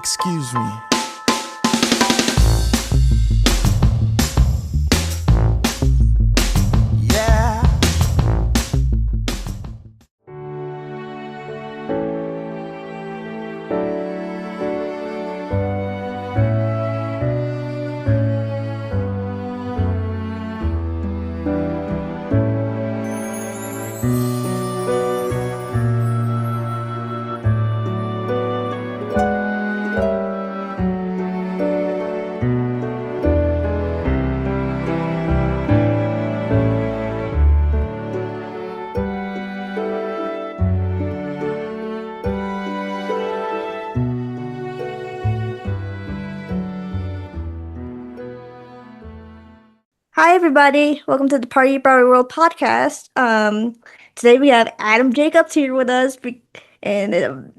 Excuse me. Yeah. Hi, everybody. Welcome to the Party Broadway World podcast. Today we have Adam Jacobs here with us, and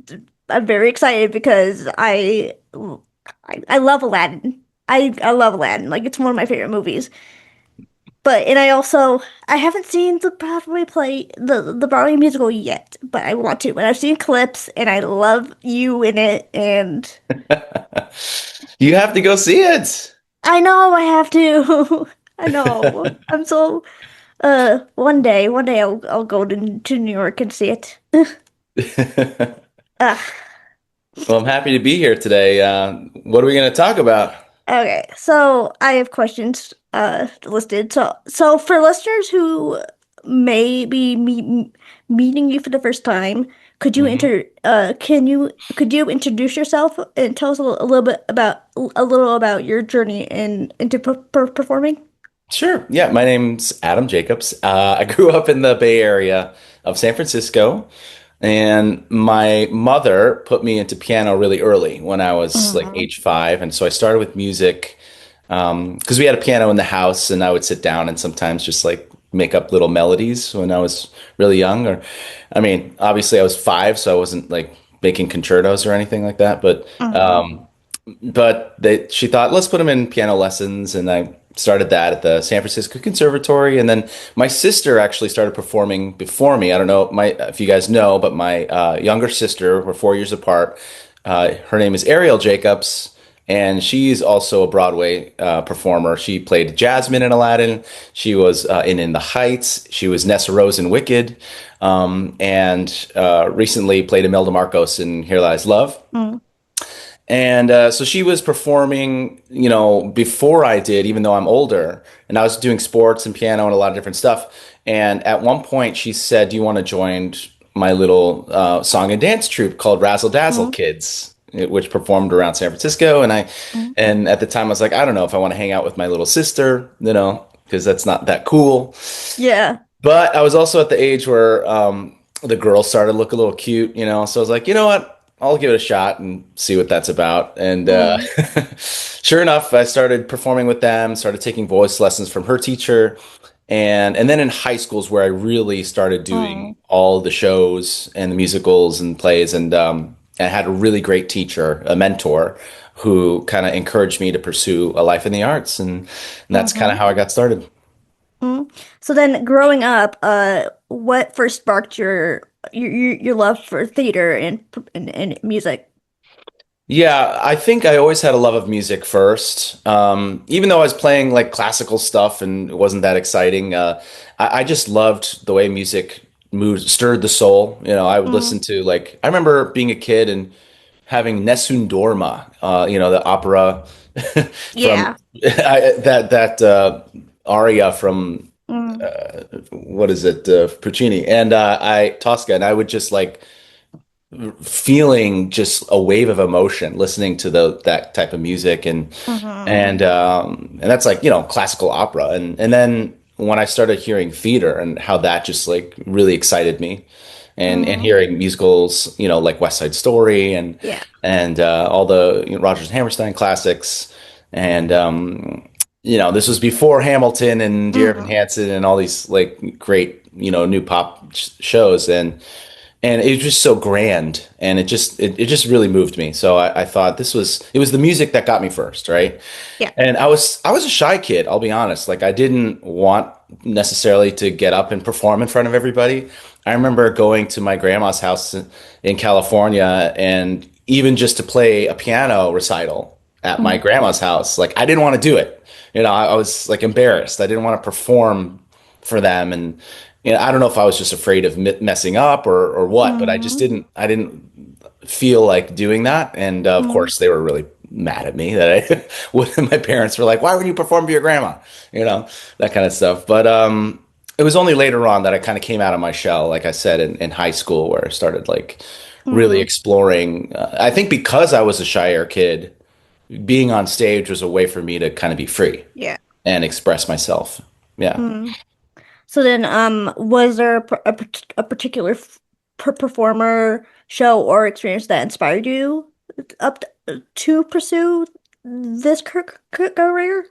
I'm very excited because I love Aladdin. I love Aladdin. Like it's one of my favorite movies. I haven't seen the Broadway play, the Broadway musical yet, but I want to. But I've seen clips, and I love you in it, and You have to go see it. I know I have to. I know. I'm so. One day I'll go to New York and see it. Ah, Well, I'm happy to be here today. What are we going to talk about? okay. So I have questions listed. So for listeners who may be meeting you for the first time, Mhm. could you introduce yourself and tell us a little about your journey into performing? Sure. Yeah, my name's Adam Jacobs. I grew up in the Bay Area of San Francisco, and my mother put me into piano really early when I was like Mhm. age 5. And so I started with music because we had a piano in the house, and I would sit down and sometimes just like make up little melodies when I was really young. Or, I mean, obviously I was 5, so I wasn't like making concertos or anything like that. Mhm. But she thought, let's put him in piano lessons, and I started that at the San Francisco Conservatory. And then my sister actually started performing before me. I don't know if you guys know, but my younger sister, we're 4 years apart. Her name is Ariel Jacobs, and she's also a Broadway performer. She played Jasmine in Aladdin. She was in The Heights. She was Nessa Rose in Wicked, and recently played Imelda Marcos in Here Lies Love. Mhm. And so she was performing, before I did, even though I'm older. And I was doing sports and piano and a lot of different stuff. And at one point, she said, "Do you want to join my little song and dance troupe called Razzle Dazzle Mhm. Kids?" Which performed around San Francisco. Mhm. And at the time, I was like, I don't know if I want to hang out with my little sister, because that's not that cool. Yeah. But I was also at the age where the girls started to look a little cute. So I was like, you know what? I'll give it a shot and see what that's about. And Mhm. sure enough, I started performing with them, started taking voice lessons from her teacher. And then in high schools where I really started doing Mhm. all the shows and the musicals and plays. And I had a really great teacher, a mentor, who kind of encouraged me to pursue a life in the arts. And that's kind of Mhm. how I got started. Mhm. So then, growing up, what first sparked your love for theater and music? Yeah, I think I always had a love of music first. Even though I was playing like classical stuff and it wasn't that exciting, I just loved the way music moved, stirred the soul. I would Mm. listen to like I remember being a kid and having Nessun Dorma, the opera from Yeah. that aria from Mm. what is it, Puccini and I Tosca, and I would just like feeling just a wave of emotion listening to that type of music Mhm. and that's like classical opera and then when I started hearing theater and how that just like really excited me and Mhm. hearing musicals like West Side Story Yeah. and all the Rodgers and Hammerstein classics and this was before Hamilton and Dear Evan Mhm. Hansen and all these like great new pop shows and it was just so grand and it just really moved me, so I thought it was the music that got me first, right? Yeah. And I was a shy kid, I'll be honest. Like I didn't want necessarily to get up and perform in front of everybody. I remember going to my grandma's house in California and even just to play a piano recital at my Mm. grandma's house. Like I didn't want to do it. I was like embarrassed. I didn't want to perform for them, and I don't know if I was just afraid of messing up or what, but I just Mm. didn't feel like doing that. And of Mm. course, they were really mad at me that I, my parents were like, "Why would you perform for your grandma?" You know, that kind of stuff. But it was only later on that I kind of came out of my shell, like I said, in high school, where I started like really Mm. exploring. I think because I was a shyer kid, being on stage was a way for me to kind of be free Yeah. and express myself. Yeah. Mm. So then, was there a particular performer, show, or experience that inspired you up to pursue this career?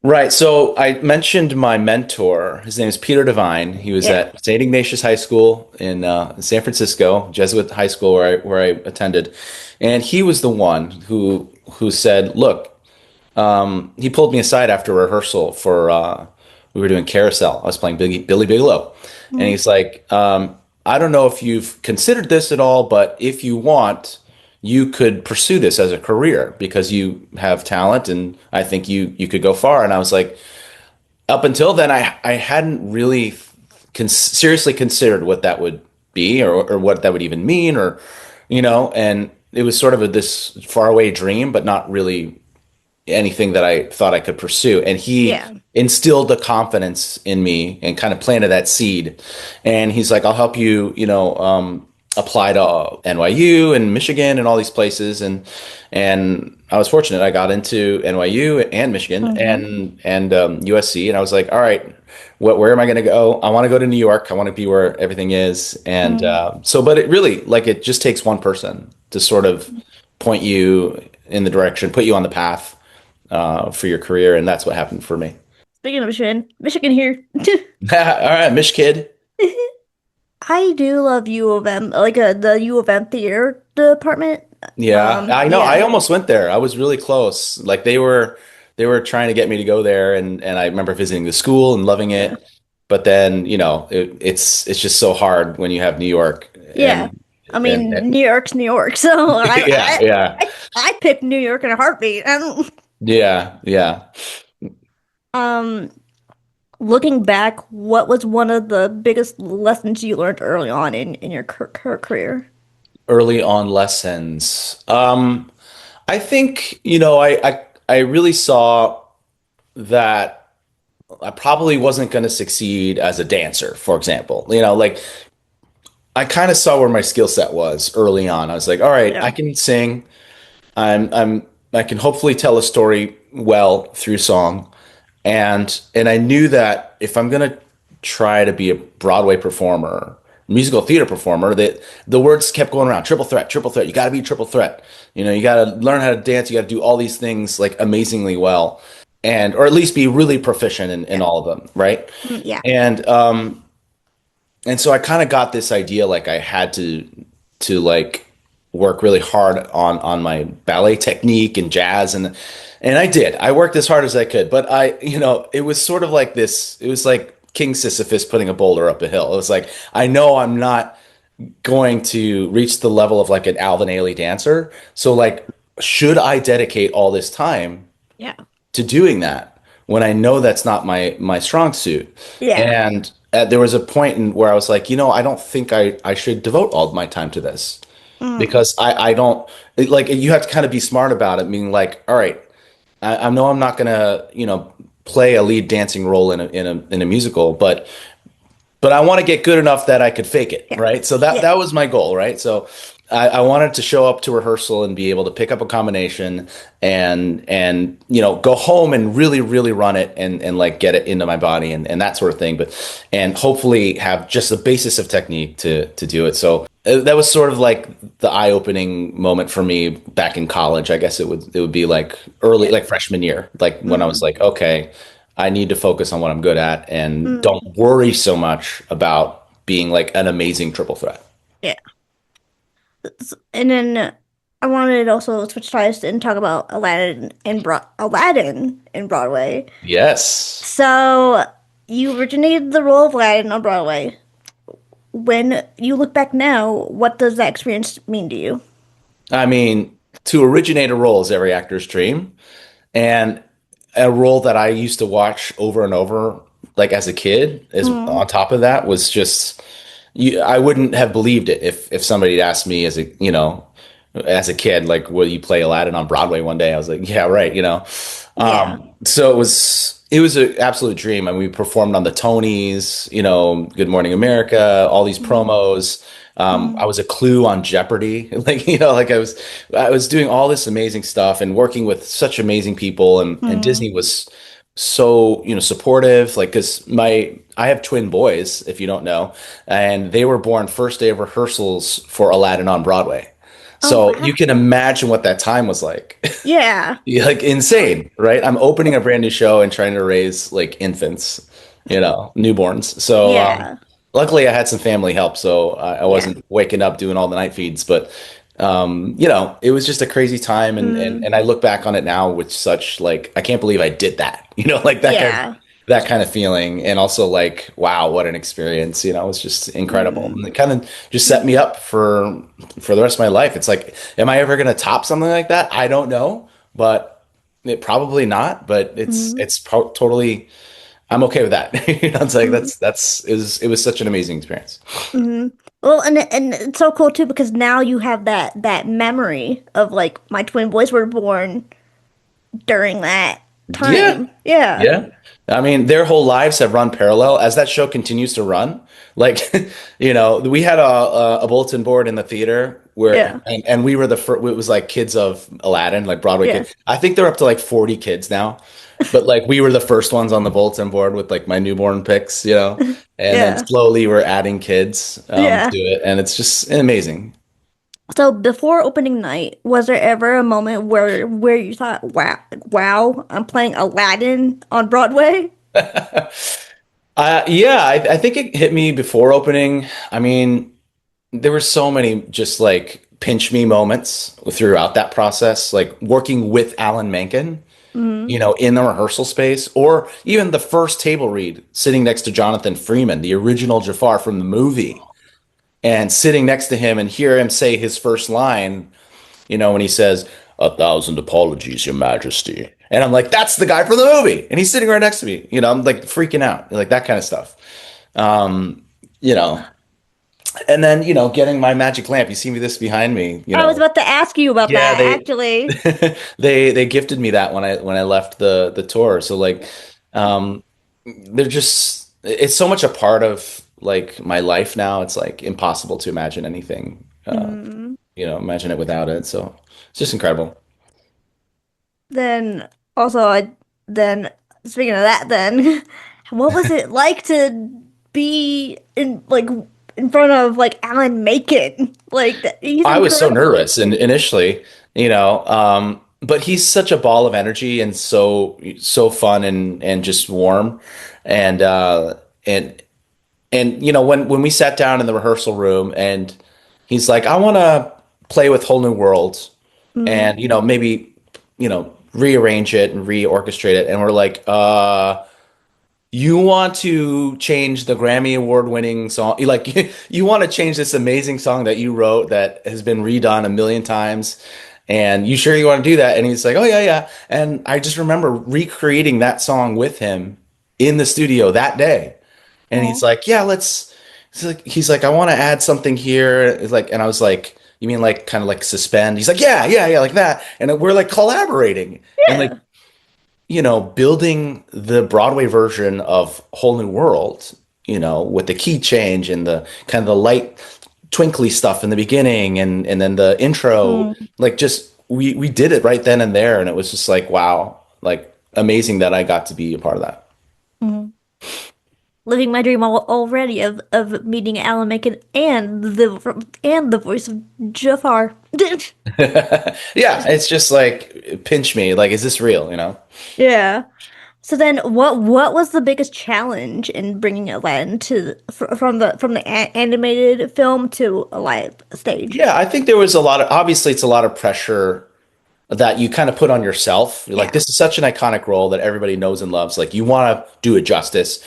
Right. So I mentioned my mentor. His name is Peter Devine. He was Yeah. at St. Ignatius High School in San Francisco, Jesuit high school where I attended, and he was the one who said, "Look." He pulled me aside after rehearsal for we were doing Carousel. I was playing Billy Bigelow, and Mm. he's like, "I don't know if you've considered this at all, but if you want, you could pursue this as a career because you have talent, and I think you could go far." And I was like, up until then, I hadn't really seriously considered what that would be or what that would even mean and it was sort of this faraway dream, but not really anything that I thought I could pursue. And he Yeah. instilled the confidence in me and kind of planted that seed. And he's like, I'll help you, apply to NYU and Michigan and all these places. And I was fortunate. I got into NYU and Michigan Hmm. and USC. And I was like, all right, where am I going to go? I want to go to New York. I want to be where everything is. And Mm. but it really, like, it just takes one person to sort of point you in the direction, put you on the path for your career, and that's what happened for me. Speaking of Michigan, Michigan here. All right, Mish Kid. I do love U of M, like the U of M theater department. Yeah, I know. I Yeah, almost went there. I was really close. Like they were trying to get me to go there, and I remember visiting the school and loving yeah, it. But then, it's just so hard when you have New York yeah. I and mean, New York's New York, so yeah, yeah, I picked New York in a heartbeat. yeah, yeah. Um, looking back, what was one of the biggest lessons you learned early on in your career? Early on lessons. I think, I really saw that I probably wasn't going to succeed as a dancer, for example. Like I kind of saw where my skill set was early on. I was like, all right, I Yeah, can sing. I can hopefully tell a story well through song. And I knew that if I'm going to try to be a Broadway performer, musical theater performer, that the words kept going around, triple threat, triple threat. You got to be triple threat. You got to learn how to dance, you got to do all these things like amazingly well or at least be really proficient in yeah, all of them, right? yeah. And and so I kind of got this idea like I had to like work really hard on my ballet technique and jazz and I did. I worked as hard as I could, but it was sort of like this. It was like King Sisyphus putting a boulder up a hill. It was like I know I'm not going to reach the level of like an Alvin Ailey dancer. So like, should I dedicate all this time Yeah. to doing that when I know that's not my strong suit? Yeah. And there was a point where I was like, I don't think I should devote all of my time to this Mm. because I don't like you have to kind of be smart about it, meaning like, all right, I know I'm not gonna, play a lead dancing role in a musical, but I want to get good enough that I could fake it, Yeah. right? So that Yeah. that was my goal, right? So I wanted to show up to rehearsal and be able to pick up a combination and go home and really really run it and like get it into my body and that sort of thing, but and hopefully have just the basis of technique to do it. So that was sort of like the eye-opening moment for me back in college. I guess it would be like early Yeah. like freshman year, like when I was Mm. like, okay, I need to focus on what I'm good at and Mm. don't worry so much about being like an amazing triple threat. Yeah. And then I wanted to also switch ties and talk about Aladdin in Broadway. Yes. So you originated the role of Aladdin on Broadway. When you look back now, what does that experience mean to you? I mean, to originate a role is every actor's dream. And a role that I used to watch over and over, like as a kid, is Mm, on top of that was just I wouldn't have believed it if somebody had asked me as a as a kid, like, will you play Aladdin on Broadway one day? I was like, yeah, right, yeah. So it was an absolute dream, and we performed on the Tonys, Good Morning America, all these Mm, promos. I mm, was a Clue on Jeopardy, like like I was doing all this amazing stuff and working with such amazing people, and mm. Disney was so supportive, like because my I have twin boys, if you don't know, and they were born first day of rehearsals for Aladdin on Broadway. Oh So wow. you can imagine what that time was like. Yeah. Yeah, like insane, right? I'm opening a brand new show and trying to raise like infants, newborns. So Yeah. luckily I had some family help, so I Yeah. wasn't waking up doing all the night feeds. But it was just a crazy time, and Mm, I look back on it now with such like I can't believe I did that, like yeah. that kind of feeling, and also like wow, what an experience, it was just incredible, Mm, and it kind of just set mm, me up for the rest of my life. It's like, am I ever going to top something like that? I don't know, but it probably not. But mm, totally. I'm okay with that. It's like mm, it was such an amazing experience. mm. Well, and it's so cool too because now you have that memory of like my twin boys were born during that Yeah, time. Yeah. yeah. I mean, their whole lives have run parallel as that show continues to run. Like, we had a bulletin board in the theater where, Yeah. and we were the first, it was like kids of Aladdin, like Broadway Yeah. kids. I think they're up to like 40 kids now, but like we were the first ones on the bulletin board with like my newborn pics, and then Yeah. slowly we're adding kids to Yeah. it. And it's just amazing. So before opening night, was there ever a moment where you thought, "Wow, wow, I'm playing Aladdin on Broadway"? Yeah, I think it hit me before opening. I mean, there were so many just like pinch me moments throughout that process, like working with Alan Menken, Mm. in the rehearsal space, or even the first table read, sitting next to Jonathan Freeman, the original Jafar from the movie, and sitting next to him and hear him say his first line, when he says, "A thousand apologies, Your Majesty." And I'm like, that's the guy from the movie. And he's sitting right next to me. I'm like freaking out, like that kind of stuff. Um, you know, and then, getting my magic lamp. You see me this behind me, I was about to ask you about Yeah, that they actually. they gifted me that when I left the tour. So like um they're just it's so much a part of like my life now. It's like impossible to imagine anything Mm. imagine it without it. So it's just incredible. Then also, I then speaking of that, then what was it like to be in front of like Alan Menken? Like he's I was so incredible. nervous and initially, but he's such a ball of energy and so fun and just warm. And and when we sat down in the rehearsal room and he's like, I want to play with whole new worlds Mm. and maybe rearrange it and reorchestrate it, and we're like, you want to change the Grammy Award winning song, like you want to change this amazing song that you wrote that has been redone a million times, and you sure you want to do that? And he's like, oh yeah, yeah. And I just remember recreating that song with him in the studio that day. And he's Oh, like, yeah, let's. He's like, I want to add something here. It's like, and I was like, you mean like kind of like suspend? He's like, yeah, yeah, yeah, like that. And we're like collaborating and like, yeah. building the Broadway version of Whole New World, with the key change and the kind of the light twinkly stuff in the beginning and then the intro, Mm. like just we did it right then and there, and it was just like wow, like amazing that I got to be a part of that. Mm. Living my dream already of meeting Alan Menken and the voice of Jafar. Yeah, it's just like pinch me, like is this real, Yeah. So then, what was the biggest challenge in bringing Aladdin from the animated film to a live stage? Yeah, I think there was obviously it's a lot of pressure that you kind of put on yourself. You're like, Yeah. this is such an iconic role that everybody knows and loves. Like, you want to do it justice.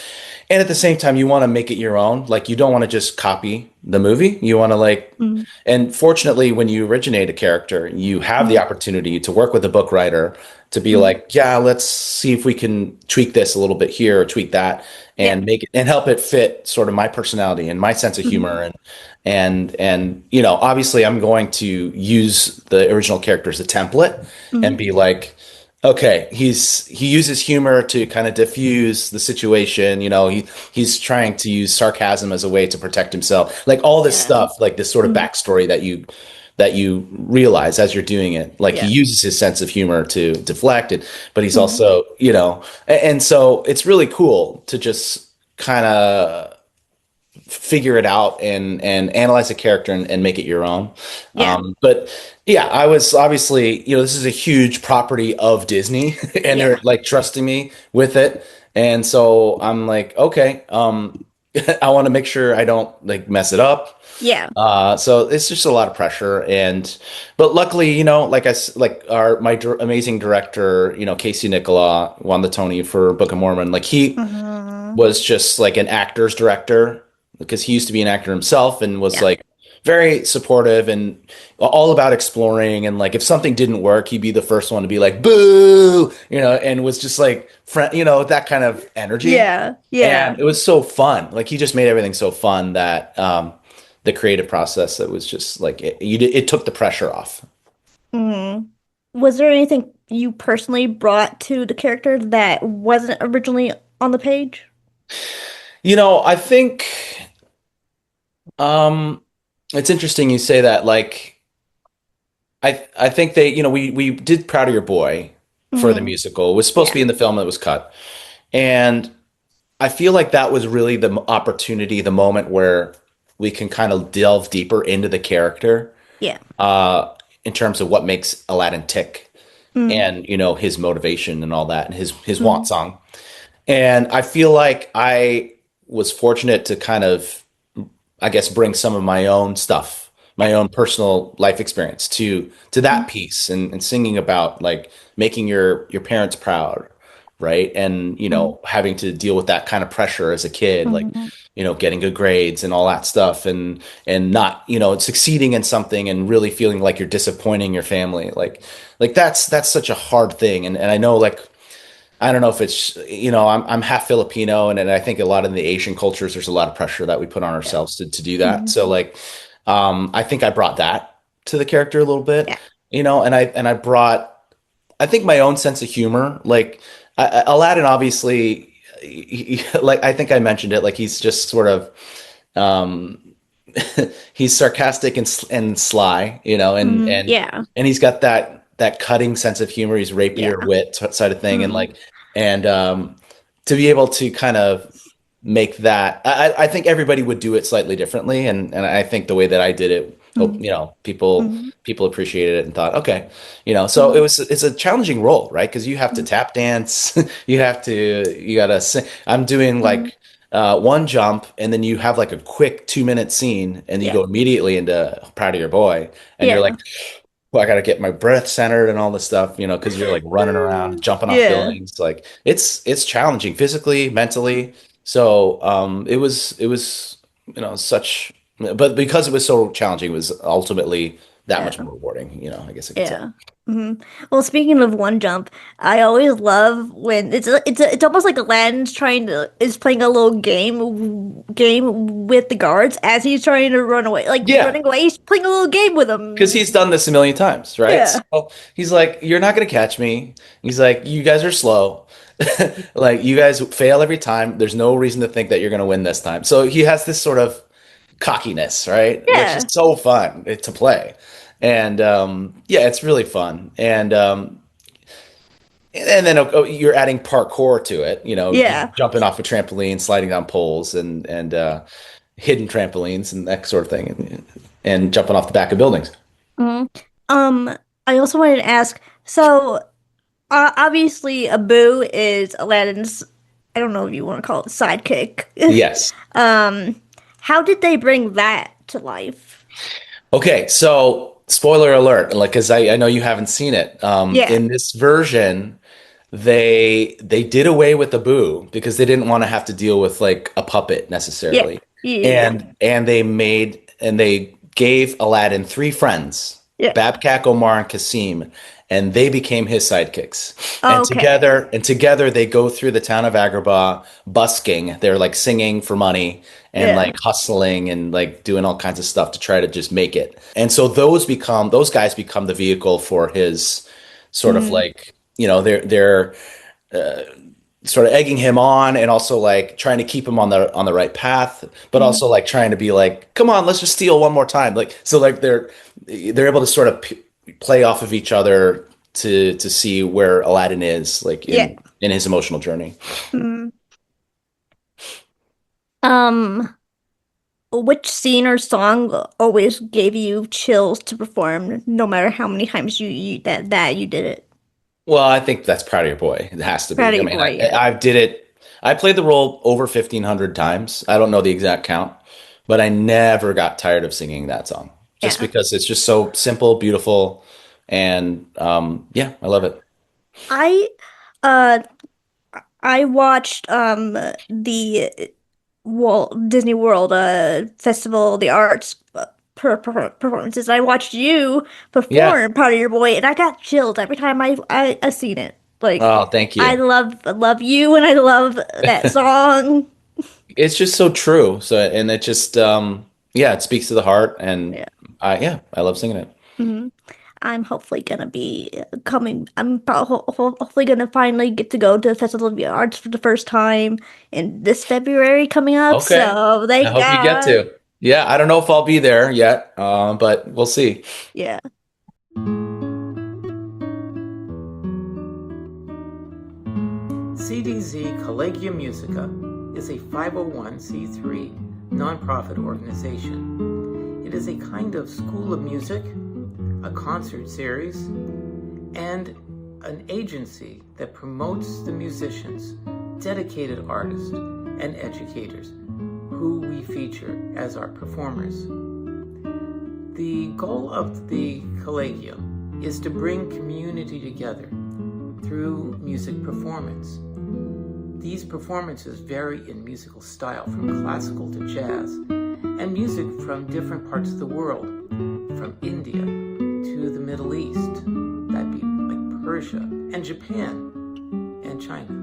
And at the same time, you want to make it your own. Like you don't want to just copy the movie. You want to like, Mm, and fortunately, when you originate a character, you have the mm, opportunity to work with a book writer to be mm. like, yeah, let's see if we can tweak this a little bit here or tweak that Yeah. and make it and help it fit sort of my personality and my sense of Mm, humor and you know, obviously I'm going to use the original character as a template and mm. be like, okay, he uses humor to kind of diffuse the situation. You know, he's trying to use sarcasm as a way to protect himself. Like all this Yeah. stuff, like this sort of Mm, backstory that you realize as you're doing it. Like he yeah. uses his sense of humor to deflect it, but he's Mm, also, you know, and so it's really cool to just kind of figure it out and analyze a character and make it your own. yeah. But yeah, I was obviously, you know, this is a huge property of Disney and they're Yeah. like trusting me with it. And so I'm like, okay, I want to make sure I don't like mess it up. Yeah. So it's just a lot of pressure but luckily, you know, like amazing director, you know, Casey Nicola won the Tony for Book of Mormon. Like he Mhm. was just like an actor's director because he used to be an actor himself and was Yeah. like very supportive and all about exploring and like if something didn't work he'd be the first one to be like boo, you know, and was just like friend, you know, that kind of energy. Yeah. And Yeah. it was so fun, like he just made everything so fun that the creative process, that was just like it took the pressure off. Mm. Was there anything you personally brought to the character that wasn't originally on the page? You know, I think um it's interesting you say that. Like I think they, you know, we did Proud of Your Boy for the Mm. musical. It was supposed to Yeah. be in the film that was cut. And I feel like that was really the opportunity, the moment where we can kind of delve deeper into the character Yeah. uh in terms of what makes Aladdin tick Mm. and, you know, his motivation and all that and his want Mm. song. And I feel like I was fortunate to kind of, I guess, bring some of my own stuff, my own personal life experience to Mm. that piece and singing about like making your parents proud, right? And you Mm. know, having to deal with that kind of pressure as a kid, like Mm. you know, getting good grades and all that stuff, and not, you know, succeeding in something and really feeling like you're disappointing your family, like that's such a hard thing. And I know like I don't know if it's, you know, I'm half Filipino and I think a lot of the Asian cultures there's a lot of pressure that we put on Yeah. ourselves to do that. Mm. So like I think I brought that to the character a little bit, Yeah. you know, and I brought, I think, my own sense of humor. Like Aladdin obviously like I think I mentioned it, like he's just sort of um he's sarcastic and sly, you know, Mm. Yeah. and he's got that cutting sense of humor. He's Yeah. rapier wit side of thing, and Mm. like and to be able to kind of make that, I think everybody would do it slightly differently, and I think the way that I did it, hope Mm. you know people appreciated it and thought, okay, you know, so Mm. it's a challenging role, right? Because you have to Mm. tap dance, you gotta sing. I'm doing Mm. like one jump, and then you have like a quick 2 minute scene, and you Yeah. go immediately into Proud of Your Boy, and you're like, Yeah. well, I got to get my breath centered and all this stuff, you know, because you're like running around, jumping off Yeah. buildings. Like it's challenging physically, mentally. So it was you know such, but because it was so challenging, it was ultimately that much Yeah. more rewarding. You know, I guess I could say. Yeah. Hmm. Well, speaking of one jump, I always love when it's almost like Aladdin's trying to is playing a little game with the guards as he's trying to run away. Like Yeah, running away, he's playing a little game with because them. he's done this a million times, right? Yeah. So he's like, "You're not gonna catch me." He's like, "You guys are slow." Like you guys fail every time. There's no reason to think that you're going to win this time. So he has this sort of cockiness, right? Which is Yeah. so fun to play. And yeah, it's really fun. And then you're adding parkour to it, you know, Yeah. jumping off a trampoline, sliding down poles and hidden trampolines and that sort of thing and jumping off the back of buildings. Mhm. I also wanted to ask, so obviously Abu is Aladdin's, I don't know if you want to call it sidekick. Yes. Um, how did they bring that to life? Okay, so spoiler alert, like, because I know you haven't seen it. Yeah. In this version, they did away with the boo because they didn't want to have to deal with like a puppet Yeah. necessarily. Yeah. And they gave Aladdin three friends, Yeah. Babkak, Omar, and Kasim, and they became his sidekicks. And Okay. together they go through the town of Agrabah busking. They're like singing for money and Yeah. like hustling and like doing all kinds of stuff to try to just make it. And so those guys become the vehicle for his sort of Mm, like, they're sort of egging him on and also like trying to keep him on the right path, but mm. also like trying to be like, come on, let's just steal one more time. Like so like they're able to sort of play off of each other to see where Aladdin is like Yeah. in his emotional journey. Mm. Um, which scene or song always gave you chills to perform, no matter how many times that you did it? Well, I think that's Proud of Your Boy. It has to Proud be. of I you, mean, boy. Yeah. I did it. I played the role over 1,500 times. I don't know the exact count, but I never got tired of singing that song just Yeah. because it's just so simple, beautiful, and yeah, I love it. I uh I watched the Walt Disney World Festival of the Arts performances. I watched you Yeah. perform Part of Your Boy, and I got chills every time I seen it. Like Oh, thank you. I love you, and I love that song. It's just so true. So, and it just, yeah, it speaks to the heart, and Yeah. I love singing it. hmm I'm hopefully gonna be coming. Hopefully gonna finally get to go to the Festival of the Arts for the first time in this February coming up. Okay. So I thank hope you get God. to. Yeah, I don't know if I'll be there yet, but we'll see. Yeah. CDZ Collegia Musica is a 501c3 nonprofit organization. It is a kind of school of music, a concert series, and an agency that promotes the musicians, dedicated artists, and educators who we feature as our performers. The goal of the Collegium is to bring community together through music performance. These performances vary in musical style from classical to jazz, and music from different parts of the world, from India to the Middle East, that'd be like Persia, and Japan, and China.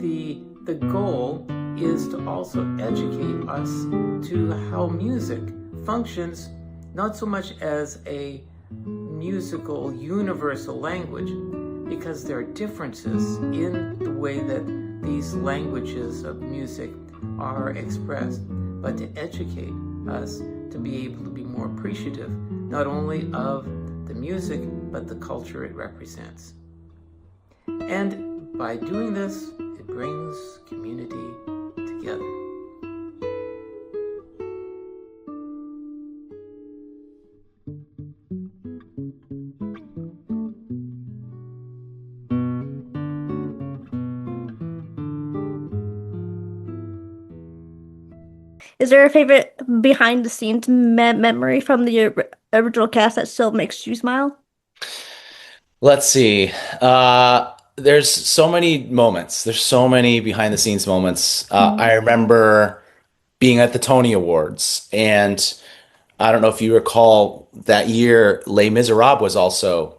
The goal is to also educate us to how music functions not so much as a musical universal language, because there are differences in the way that these languages of music are expressed, but to educate us to be able to be more appreciative not only of the music but the culture it represents. And by doing this, it brings community together. Is there a favorite behind the scenes memory from the original cast that still makes you smile? Let's see. There's so many moments. There's so many behind the scenes moments. Mm. I remember being at the Tony Awards, and I don't know if you recall that year, Les Miserables was also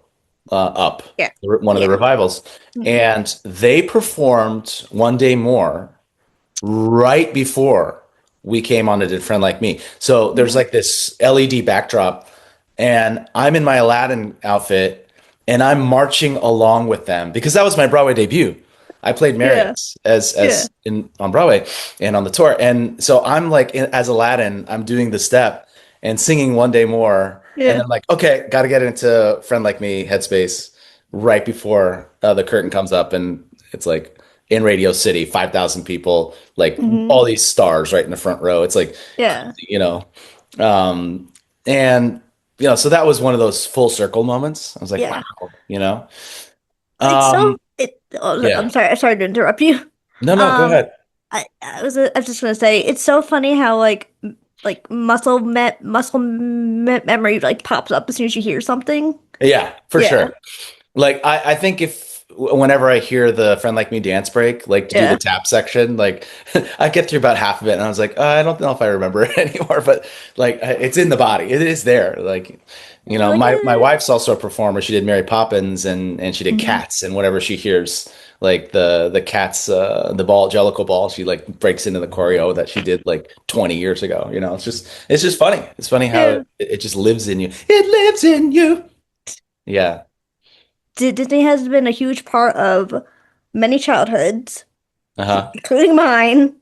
up, Yeah. one of the Yeah. revivals, Mm. and they performed One Day More right before we came on to Did Friend Like Me. So there's Mm. like this LED backdrop, and I'm in my Aladdin outfit, and I'm marching along with them because that was my Broadway debut. I played Yeah. Marius as Yeah. in on Broadway and on the tour, and so I'm like as Aladdin, I'm doing the step and singing One Day More, and Yeah. then like, okay, got to get into Friend Like Me headspace right before the curtain comes up, and it's like in Radio City, 5,000 people, like Hmm. all these stars right in the front row. It's like, Yeah. um, and so that was one of those full circle moments. I was like, Yeah. wow. It's Um, so it oh, yeah. I'm sorry, sorry to interrupt you. No, go Um ahead. I was just gonna say it's so funny how like muscle memory like pops up as soon as you hear something. Yeah, for Yeah. sure. Like I think if whenever I hear the Friend Like Me dance break, like to do the Yeah. tap section, like I get through about half of it and I was like, I don't know if I remember it anymore, but like it's in the body. It is there. Like, You're like, my wife's also a performer. She did Mary Poppins and she did Mhm. Cats, and whenever she hears like the Cats the ball Jellicle ball, she like breaks into the choreo that she did like 20 years ago. It's just funny. It's funny how Yeah. it just lives in you. It lives in you. Yeah. Disney has been a huge part of many childhoods, Uh-huh. including mine.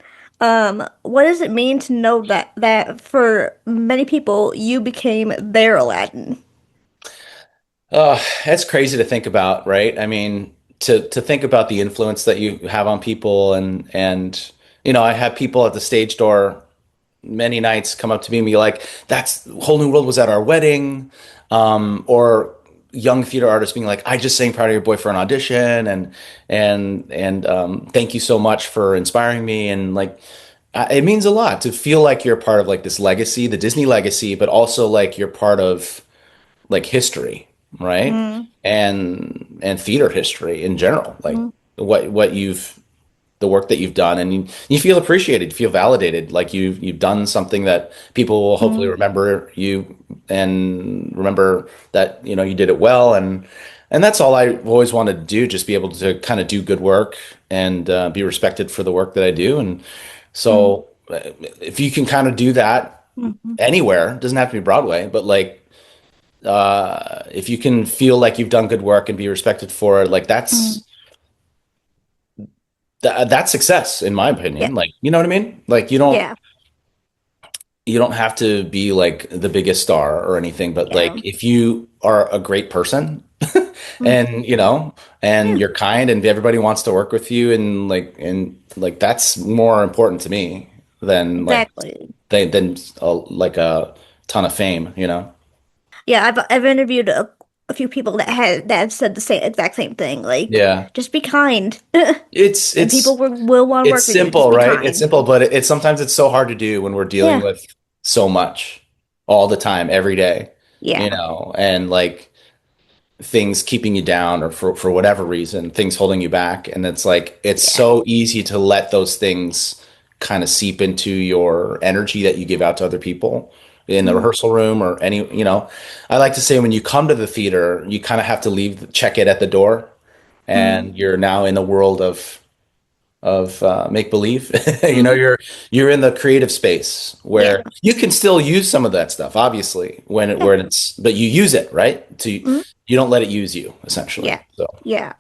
What does it mean to know that for many people you became their Aladdin? Oh, that's crazy to think about, right? I mean, to think about the influence that you have on people, and I have people at the stage door many nights come up to me and be like, "That's Whole New World was at our wedding," or young theater artists being like, "I just sang Proud of Your Boy for an audition, and thank you so much for inspiring me," and like. It means a lot to feel like you're part of like this legacy, the Disney legacy, but also like you're part of like history, right? Mm, And theater history in general, like mm, what you've the work that you've done, and you feel appreciated, you feel validated, like you've done something that people will hopefully mm, remember you and remember that you did it well, and that's all I've always wanted to do, just be able to kind of do good work and be respected for the work that I do, and mm, so if you can kind of do that mhm, anywhere, it doesn't have to be Broadway, but like if you can feel like you've done good work and be respected for it, like mm. that's success in my Yeah, opinion. Like, you know what I mean? Like yeah, you don't have to be like the biggest star or anything, but yeah, like if you are a great person mm, and and yeah, you're kind and everybody wants to work with you, and that's more important to me than exactly. like a ton of fame. Yeah, I've interviewed a few people that have said the same exact same thing. Like, Yeah. just be kind, It's and people it's will want to It's work with you. Just simple, be right? It's kind. simple, but it's sometimes it's so hard to do when we're dealing Yeah, with so much all the time, every day, yeah, and like things keeping you down or for whatever reason, things holding you back. And it's like it's yeah, so easy to let those things kind of seep into your energy that you give out to other people in the mm, rehearsal room or I like to say when you come to the theater, you kind of have to check it at the door, mm, and you're now in the world of make believe. mm, You're in the creative space yeah, where you can still use some of that stuff, obviously, yeah, but you use it, right? mm, You don't let it use you, essentially. yeah, So, yeah,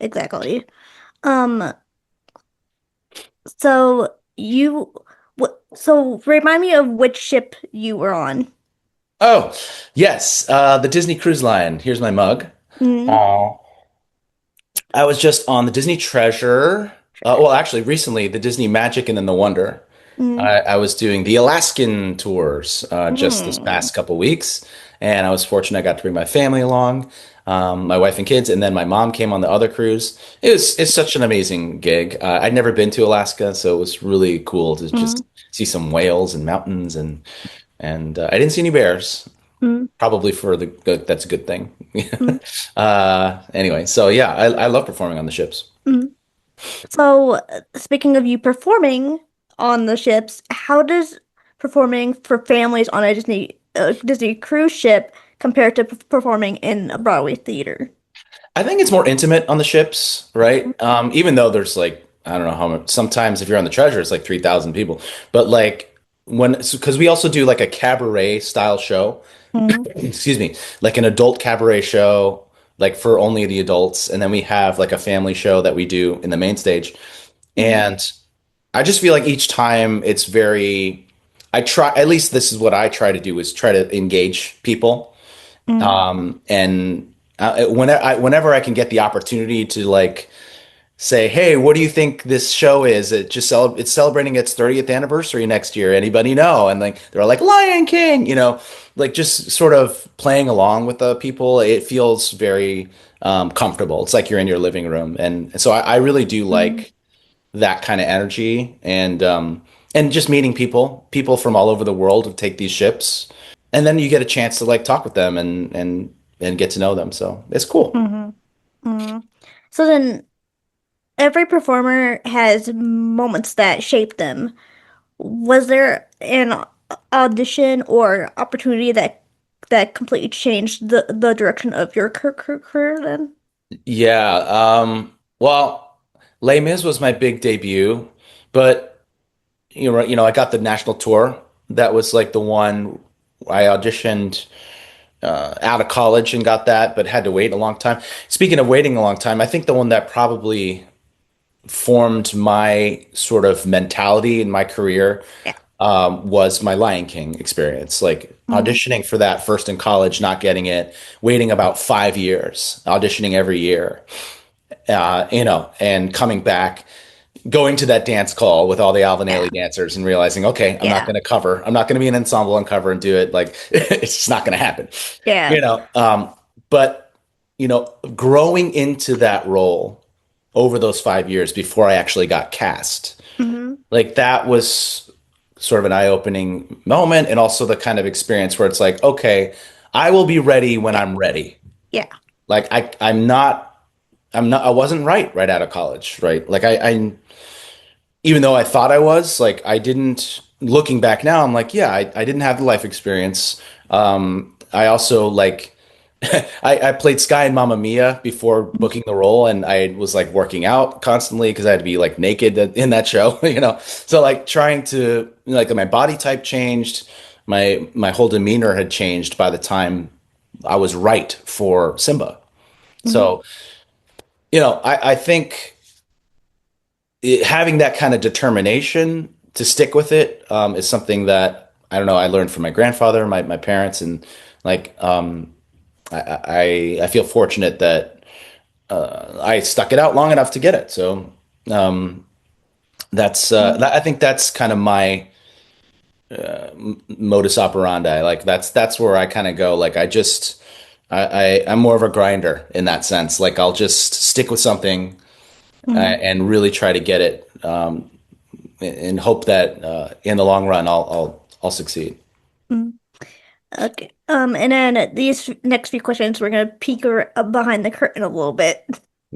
exactly. Um, so so remind me of which ship you were on. oh yes, the Disney Cruise Line. Here's my mug. Mm, Aw. I was just on the Disney Treasure. Well, actually, recently the Disney Magic and then the Wonder. mm, I was doing the Alaskan tours just this mm, past couple weeks, and I was fortunate I got to bring my family along, my wife and kids, and then my mom came on the other cruise. It's such an amazing gig. I'd never been to Alaska, so it was really cool to mm, just see some whales and mountains, and I didn't see any bears. mm, Probably for the good, that's a good thing. mm, Anyway, so yeah, I love performing on the ships. mm. So, speaking of you performing on the ships, how does performing for families on a Disney cruise ship compare to performing in a Broadway theater? I think it's more intimate on the ships, right? Even though there's like, I don't know how much, sometimes if you're on the Treasure, it's like 3,000 people. But like because we also do like a cabaret style show, Mm, excuse me, like an adult cabaret show, like for only the adults. And then we have like a family show that we do in the main stage. mm, And I just feel like each time it's at least this is what I try to do, is try to engage people. mm, And whenever I can get the opportunity to like say, "Hey, what do you think this show is? It's celebrating its 30th anniversary next year. Anybody know?" And like they're like Lion King, like just sort of playing along with the people. It feels very comfortable. It's like you're in your living room, and so I really do mm, like that kind of energy, and just meeting people from all over the world who take these ships, and then you get a chance to like talk with them and get to know them. So it's cool. mm, mm. So then every performer has moments that shape them. Was there an audition or opportunity that completely changed the direction of your career then? Yeah. Well, Les Mis was my big debut, but I got the national tour. That was like the one I auditioned out of college and got that, but had to wait a long time. Speaking of waiting a long time, I think the one that probably formed my sort of mentality in my career Yeah. was my Lion King experience. Like Mhm. auditioning for that first in college, not getting it, waiting about 5 years, auditioning every year, and coming back, going to that dance call with all the Alvin Yeah. Ailey dancers and realizing, okay, I'm not Yeah. going to cover, I'm not going to be an ensemble and cover and do it. Like it's just not going to happen, Yeah. you know. But growing into that role over those 5 years before I actually got cast, Hmm. like that was sort of an eye-opening moment, and also the kind of experience where it's like, okay, I will be ready when Yeah. I'm ready. Yeah. Like I wasn't right out of college, right? Like even though I thought I was, like I didn't. Looking back now, I'm like, yeah, I didn't have the life experience. I also like I played Sky in Mamma Mia before booking the role, and I was like working out constantly because I had to be like naked in that show, you know. So like trying to like my body type changed, my whole demeanor had changed by the time I was right for Simba. Hmm. So I think having that kind of determination to stick with it is something that I don't know. I learned from my grandfather, my parents, and like I feel fortunate that I stuck it out long enough to get it. So I think that's kind of my modus operandi. Like that's where I kind of go. Like I'm more of a grinder in that sense. Like I'll just stick with something Hmm. and really try to get it, and hope that in the long run I'll succeed. Okay. And then these next few questions, we're gonna peek behind the curtain a little bit.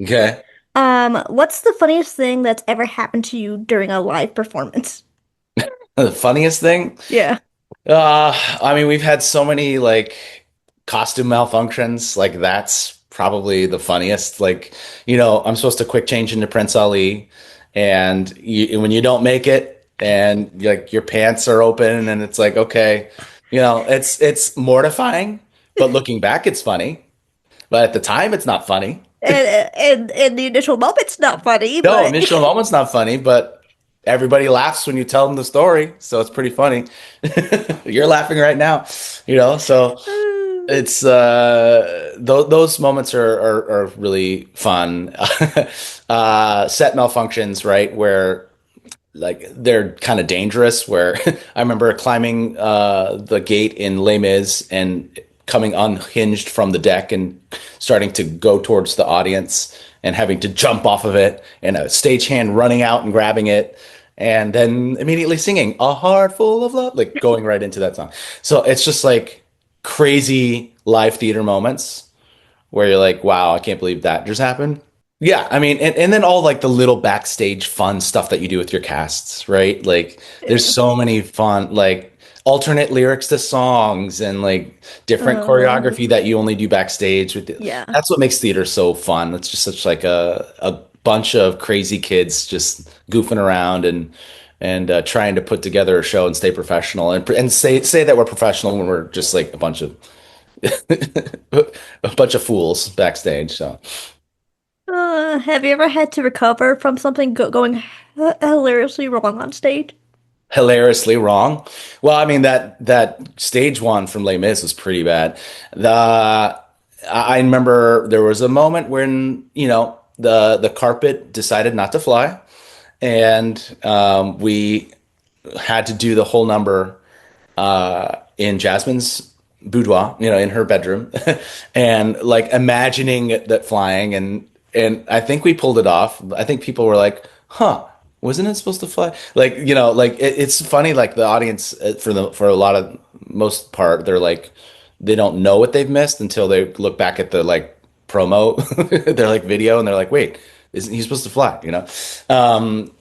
Okay. What's the funniest thing that's ever happened to you during a live performance? The funniest thing? Yeah. I mean, we've had so many like costume malfunctions. Like that's probably the funniest. Like, I'm supposed to quick change into Prince Ali, and when you don't make it, and like your pants are open, and it's like, okay, it's mortifying. But looking back, it's funny. But at the time, it's not funny. And the initial moment's not funny, No, but initial moment's not funny, but everybody laughs when you tell them the story, so it's pretty funny. You're laughing right now, so it's those moments are really fun. Set malfunctions, right, where like they're kind of dangerous. Where I remember climbing the gate in Les Mis and coming unhinged from the deck and starting to go towards the audience and having to jump off of it, and a stagehand running out and grabbing it, and then immediately singing "A Heart Full of Love," like going right into that song. So it's just like crazy live theater moments where you're like, wow, I can't believe that just happened. Yeah, I mean, and then all like the little backstage fun stuff that you do with your casts, right? Like there's yeah. so many fun, like alternate lyrics to songs and like different Um, choreography that you only do backstage with it. yeah. That's what makes theater so fun. It's just such like a bunch of crazy kids just goofing around and trying to put together a show and stay professional and say that we're professional when we're just like a bunch of a bunch of fools backstage. So. Have you ever had to recover from something going hilariously wrong on stage? Hilariously wrong. Well, I mean that stage one from Les Mis was pretty bad. I remember there was a moment when the carpet decided not to fly, and we had to do the whole number in Jasmine's boudoir, in her bedroom, and like imagining that flying, and I think we pulled it off. I think people were like, "Huh, wasn't it supposed to fly?" Like, like it's funny. Like the audience, for a lot of most part, they're like they don't know what they've missed until they look back at the like promo, they're like video, and they're like, wait, isn't he supposed to fly? You know, um,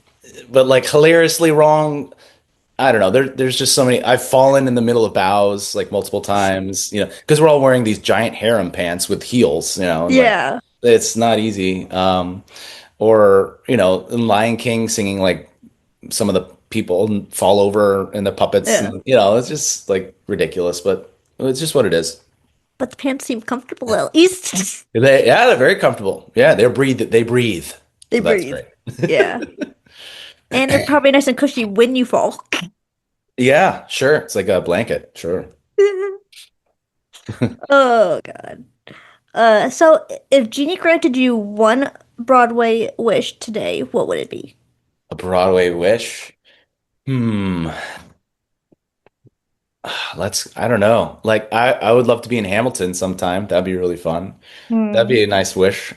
but like hilariously wrong. I don't know. There's just so many. I've fallen in the middle of bows like multiple times, you know, because we're all wearing these giant harem pants with heels, you know, and like Yeah. it's not easy. Or you know, in Lion King singing like some of the people fall over and the puppets, Yeah. and you know, it's just like ridiculous, but it's just what it is. But the pants seem comfortable at least. Yeah, they're very comfortable. Yeah, they breathe, They so that's breathe. great. Yeah. And they're probably nice and cushy when you fall. Yeah, sure. It's like a blanket. Sure. Oh God. So if Genie granted you one Broadway wish today, what would it be? A Broadway wish. Hmm. I don't know. Like I would love to be in Hamilton sometime. That'd be really fun. That'd Hmm. be a nice wish.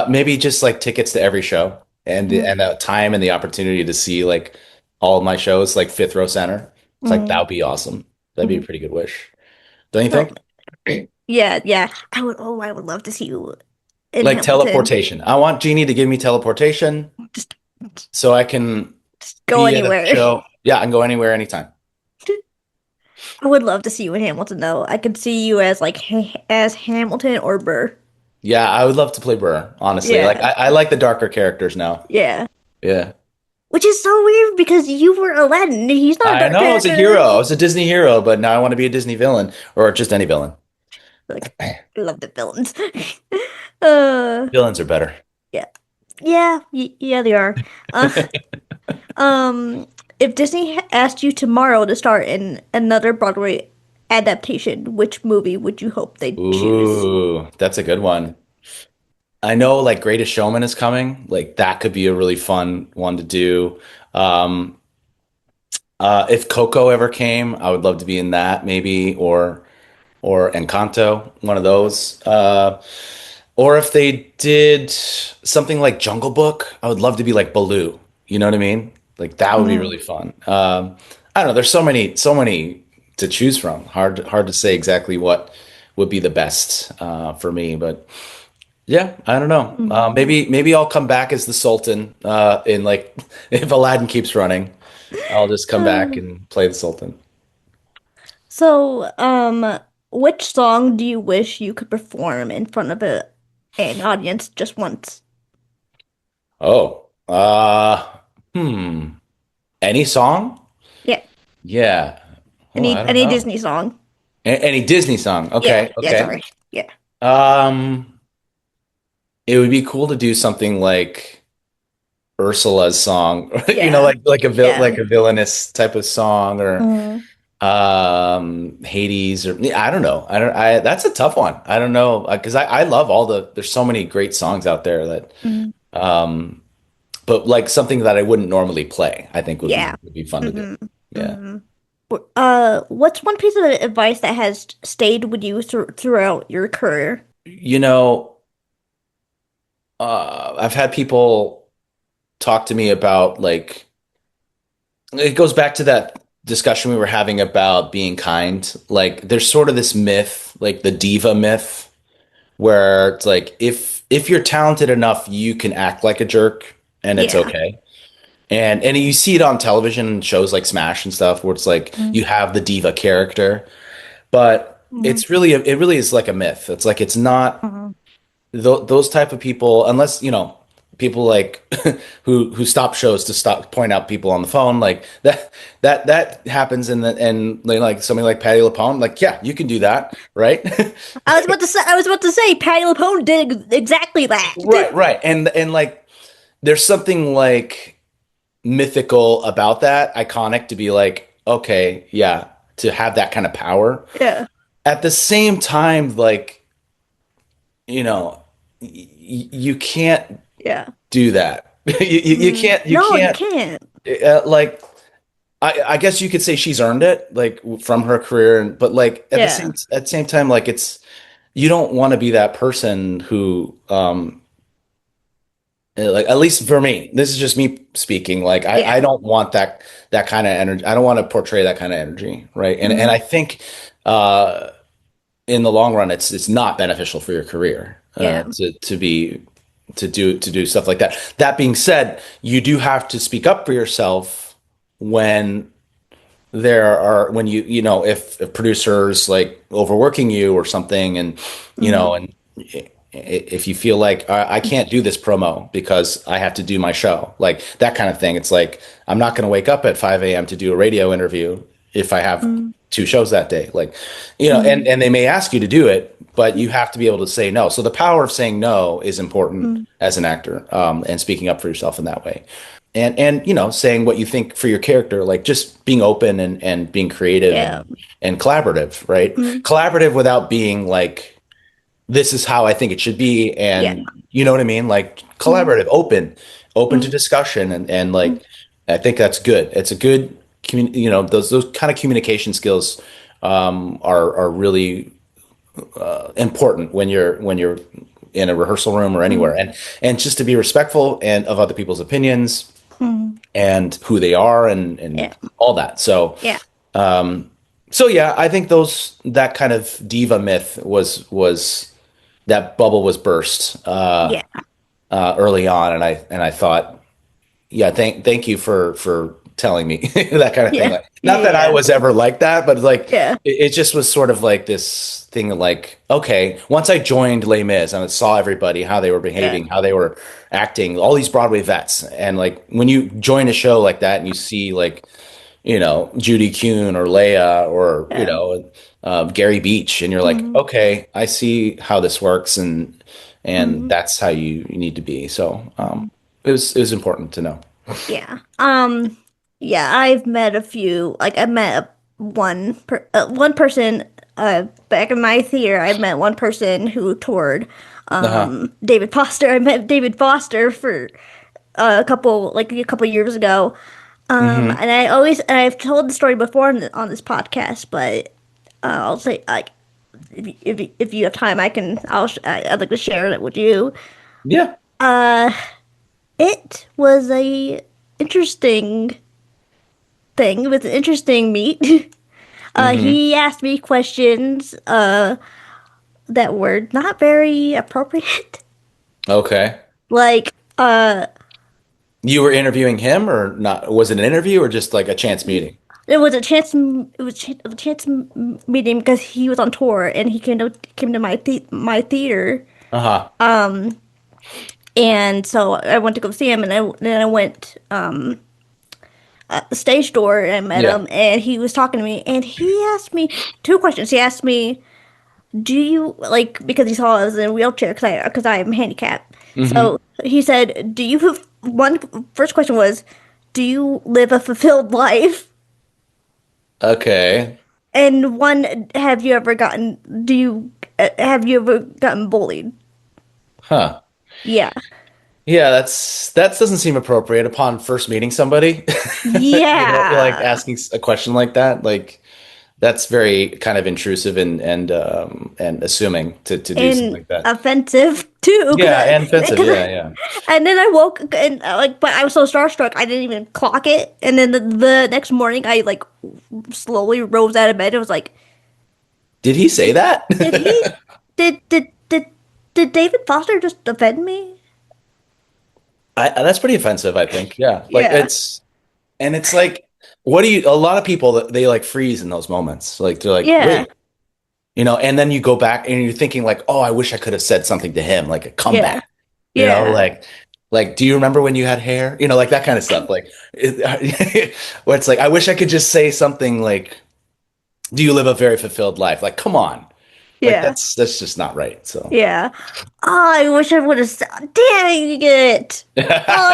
Maybe just like tickets to every show and the time and the opportunity to see like all of my shows like fifth row center. It's like that Hmm. would be awesome. That'd be a Hmm. pretty good wish. Don't you Oh, think? yeah, yeah. I would love to see you in Like Hamilton. teleportation. I want Jeannie to give me teleportation Just, so I can just go be at a anywhere. show. Yeah, I can go anywhere anytime. I would love to see you in Hamilton, though. I could see you as like as Hamilton or Burr. Yeah, I would love to play Burr, honestly. Like Yeah, I like the darker characters now. yeah. Yeah. Which is so weird because you were Aladdin. He's not a I dark know I was a hero. character. I was a Disney hero, but now I want to be a Disney villain or just any villain. Like, I love the villains. uh, Villains are better. yeah, yeah, they are. Uh, if Disney asked you tomorrow to star in another Broadway adaptation, which movie would you hope they'd choose? Ooh, that's a good one. I know like Greatest Showman is coming. Like that could be a really fun one to do. Um, if Coco ever came, I would love to be in that maybe or Encanto, one of those. Or if they did something like Jungle Book, I would love to be like Baloo. You know what I mean? Like that would be Mm, really fun. I don't know. There's so many to choose from. Hard to say exactly what would be the best for me, but yeah, I don't know. mm. Maybe I'll come back as the Sultan in like if Aladdin keeps running, I'll just come back Uh, and play the Sultan. so, which song do you wish you could perform in front of an audience just once? Oh, hmm. Any song? Yeah, Yeah. Oh, I don't any know. Disney song. Any Disney song? Yeah, Okay, yeah, okay. sorry. Yeah, Um, it would be cool to do something like Ursula's song, you know, yeah, like yeah. a villainous type of song, or Mm, Hades, or yeah, I don't know. I don't. I That's a tough one. I don't know because I love all the. There's so many great songs out there that mm, um, but like something that I wouldn't normally play, I think yeah. would be fun to do. Hmm. Yeah. Hmm. What's one piece of advice that has stayed with you throughout your career? You know, I've had people talk to me about like it goes back to that discussion we were having about being kind. Like there's sort of this myth, like the diva myth, where it's like if you're talented enough, you can act like a jerk and it's Yeah. okay. And you see it on television shows like Smash and stuff where it's like Mm, you have the diva character, but mhm, it really is like a myth. It's like it's not mhm. those type of people, unless you know people like who stop shows to stop point out people on the phone, like that happens, and like somebody like Patty LuPone, like yeah, you can do that, right? I was about to say, Patty LuPone did exactly that. Right, and like there's something like mythical about that, iconic to be like, okay, yeah, to have that kind of power. Yeah, At the same time, like you know, you can't yeah. do that. Mm. You No, you can't can't. like I guess you could say she's earned it like from her career, but like Yeah. at the same time, like it's you don't want to be that person who like at least for me, this is just me speaking. Like I Yeah. don't want that kind of energy. I don't want to portray that kind of energy, right? And Mm, I think uh in the long run, it's not beneficial for your career Yeah. to do stuff like that. That being said, you do have to speak up for yourself when when if producers like overworking you or something, and Mm, and if you feel like I can't do this promo because I have to do my show, like that kind of thing. It's like I'm not going to wake up at 5 a.m. to do a radio interview if I have mm, two shows that day. Like, mm, and they may ask you to do it, but you have to be able to say no. So the power of saying no is important mm. as an actor, and speaking up for yourself in that way. And saying what you think for your character, like just being open and being creative Yeah. and collaborative, right? Mm, Collaborative without being like, this is how I think it should be, yeah. and you know what I mean? Like Mm, collaborative, open to mm, discussion, and mm, like I think that's good. It's a good those kind of communication skills are really important when you're in a rehearsal room or mm, anywhere, and just to be respectful and of other people's opinions mm. and who they are, and Yeah. all that. So Yeah. so yeah, I think those that kind of diva myth was that bubble was burst Yeah. early on, and I thought, yeah, thank you for telling me that kind of thing. Yeah. Like, not Yeah. that I Yeah. was ever like that, but like Yeah. it just was sort of like this thing of like, okay, once I joined Les Mis and I saw everybody how they were Yeah. behaving, how they were acting, all these Broadway vets, and like when you join a show like that and you see like Judy Kuhn or Leia or Yeah. Gary Beach, and you're like, Mm, okay, I see how this works, and mm, that's how you need to be. So it was important to know. yeah. Yeah, I've met a few, like I met one person back in my theater. I met one person who toured Uh-huh. David Foster. I met David Foster for a couple years ago. Hmm. And I've told the story before on this podcast, but I'll say like if you have time, I'd like to share it with you. Yeah. It was a interesting thing. It was an interesting meet. Hmm. He asked me questions that were not very appropriate. Okay. Like You were interviewing him or not? Was it an interview or just like a chance meeting? it was a chance. It was a chance meeting because he was on tour and he came to my theater, Uh-huh. and so I went to go see him, and then I went at the stage door and I met Yeah. him, and he was talking to me, and he asked me two questions. He asked me, "Do you like?" Because he saw I was in a wheelchair because I'm handicapped. Hmm. So he said, "Do you?" One first question was, "Do you live a fulfilled life?" Okay. And one, have you ever gotten, do you, have you ever gotten bullied? Huh. Yeah. Yeah, that doesn't seem appropriate upon first meeting somebody. Like Yeah. asking a question like that. Like that's very kind of intrusive and assuming to do something And like that. offensive too, Yeah, and offensive. cause Yeah, yeah. and then I woke and but I was so starstruck I didn't even clock it. And then the next morning I like slowly rose out of bed and was like, Did he say did that? did he did did David Foster just offend me? That's pretty offensive, I think. Yeah. Like Yeah. it's like, what do you, a lot of people they like freeze in those moments. Like they're like, Yeah. wait, and then you go back and you're thinking like, oh, I wish I could have said something to him, like a Yeah. comeback, Yeah. like, do you remember when you had hair? Like that kind of stuff. Like, where it's like, I wish I could just say something like, do you live a very fulfilled life? Like, come on. Like Yeah. that's just not right. So, Yeah. Oh, I wish I would have. Dang it! Oh,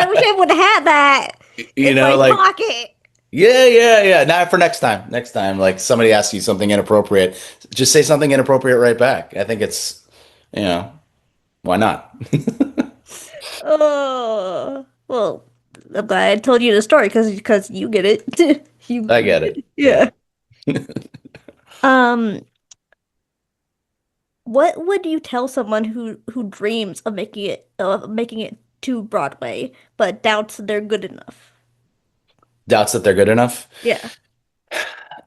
I wish I would have had that in my like, pocket. yeah, yeah, yeah. Not for next time. Next time, like somebody asks you something inappropriate, just say something inappropriate right back. I think it's, you know, why not? Oh, well, I'm glad I told you the story because you get it. I You get get it. it. Yeah. Yeah. Um, what would you tell someone who dreams of making it to Broadway but doubts they're good enough? Doubts that they're good enough. Yeah.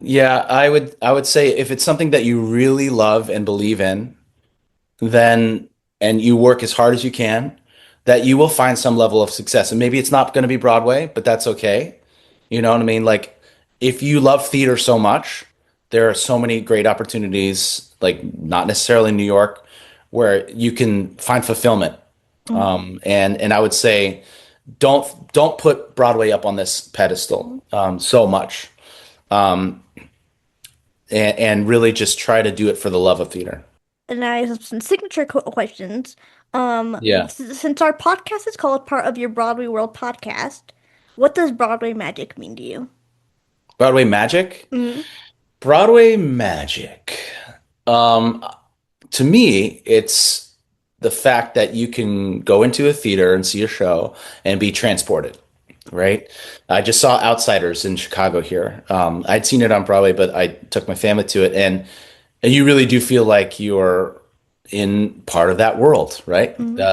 yeah, I would say if it's something that you really love and believe in, then and you work as hard as you can, that you will find some level of success. And maybe it's not going to be Broadway, but that's okay. You know what I mean? Like if you love theater so much, there are so many great opportunities, like not necessarily New York, where you can find fulfillment. Mm, And I would say don't put Broadway up on this pedestal so much, and really just try to do it for the love of theater. And I have some signature questions. Yeah. Since our podcast is called part of your Broadway World podcast, what does Broadway magic mean to you? Broadway magic? Mm, Broadway magic. Um, to me, it's the fact that you can go into a theater and see a show and be transported, right? I just saw Outsiders in Chicago here. I'd seen it on Broadway, but I took my family to it, and you really do feel like you're in part of that world, right? mm,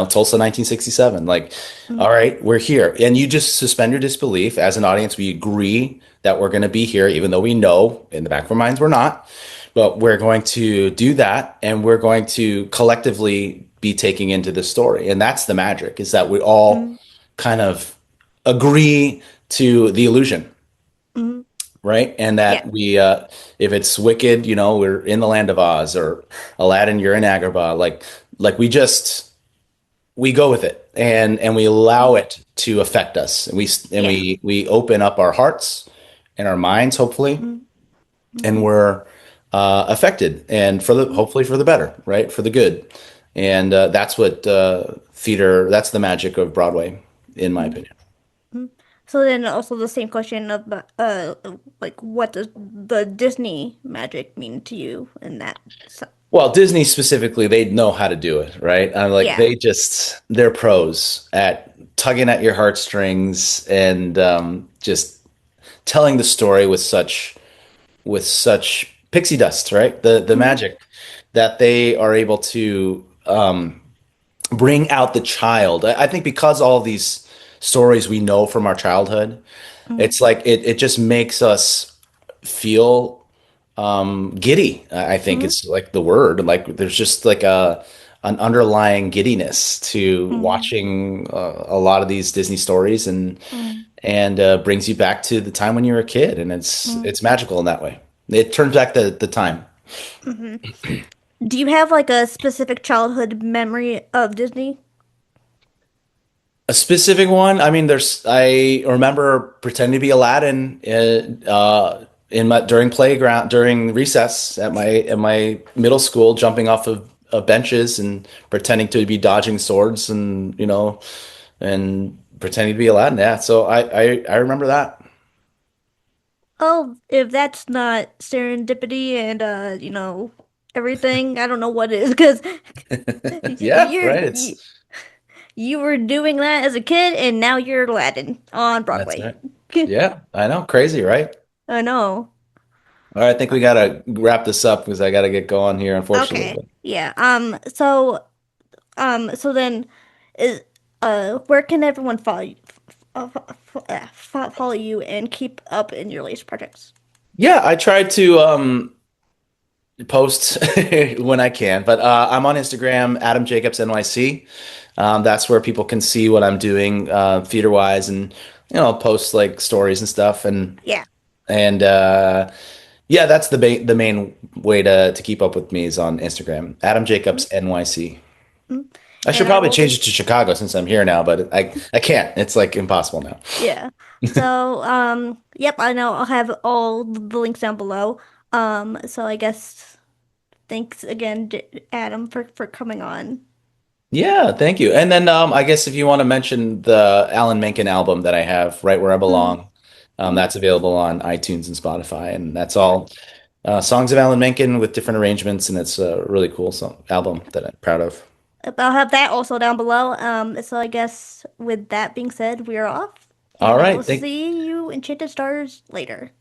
Tulsa, 1967. Like, mm, all right, we're here, and you just suspend your disbelief as an audience. We agree that we're going to be here, even though we know in the back of our minds we're not. But we're going to do that, and we're going to collectively be taking into the story, and that's the magic. Is that we all mm, kind of agree to the illusion, mm. right? And Yeah. that we, if it's Wicked, we're in the land of Oz, or Aladdin, you're in Agrabah. Like we go with it, and we allow it to affect us, and Yeah. we open up our hearts and our minds, hopefully, Mm, and mm, we're affected, and mm, hopefully for the better, right? For the good, and that's what theater. That's the magic of Broadway, in my mm, opinion. mm. So then also the same question of like what does the Disney magic mean to you in that? Well, Disney specifically, they know how to do it, right? Like Yeah. they're pros at tugging at your heartstrings, and just telling the story with such pixie dust, right? The Mm, magic that they are able to bring out the child. I think because all these stories we know from our childhood, mm, it's like it just makes us feel giddy. I think mm, it's like the word. Like there's just like an underlying giddiness to mm, watching a lot of these Disney stories, mm, and brings you back to the time when you were a kid, and it's mm, it's magical in that way. It turns back the time. mhm. Do you have like a specific childhood memory of Disney? A specific one. I mean, I remember pretending to be Aladdin in my during recess at my middle school, jumping off of benches and pretending to be dodging swords, and pretending to be Aladdin. Yeah, so I remember that. Oh, if that's not serendipity and everything, I don't know what is because Yeah, you're right. you, you were doing that as a kid and now you're Aladdin on That's Broadway. right. Yeah, I know. Crazy, right? I know. All right, I think we gotta wrap this up because I gotta get going here, Okay. unfortunately. Yeah. So then is where can everyone follow you follow you and keep up in your latest projects? Yeah, I tried to post when I can, but I'm on Instagram, Adam Jacobs NYC. That's where people can see what I'm doing theater wise, and I'll post like stories and stuff, Yeah. and yeah, that's the main way to keep up with me is on Instagram, Adam Jacobs NYC. Mhm. I should And I probably will. change it to Chicago since I'm here now, but I can't. It's like impossible now. Yeah. So, yep, I know I'll have all the links down below. So I guess thanks again, Adam, for coming on. Yeah, thank you. And then I guess if you want to mention the Alan Menken album that I have, Right Where I Mm, Belong, mm, that's available on iTunes and Spotify, and that's yeah. all songs of Alan Menken with different arrangements, and it's a really cool album that I'm proud of. Yep, I'll have that also down below. So I guess with that being said, we're off, All and I will right, see you Enchanted Stars later.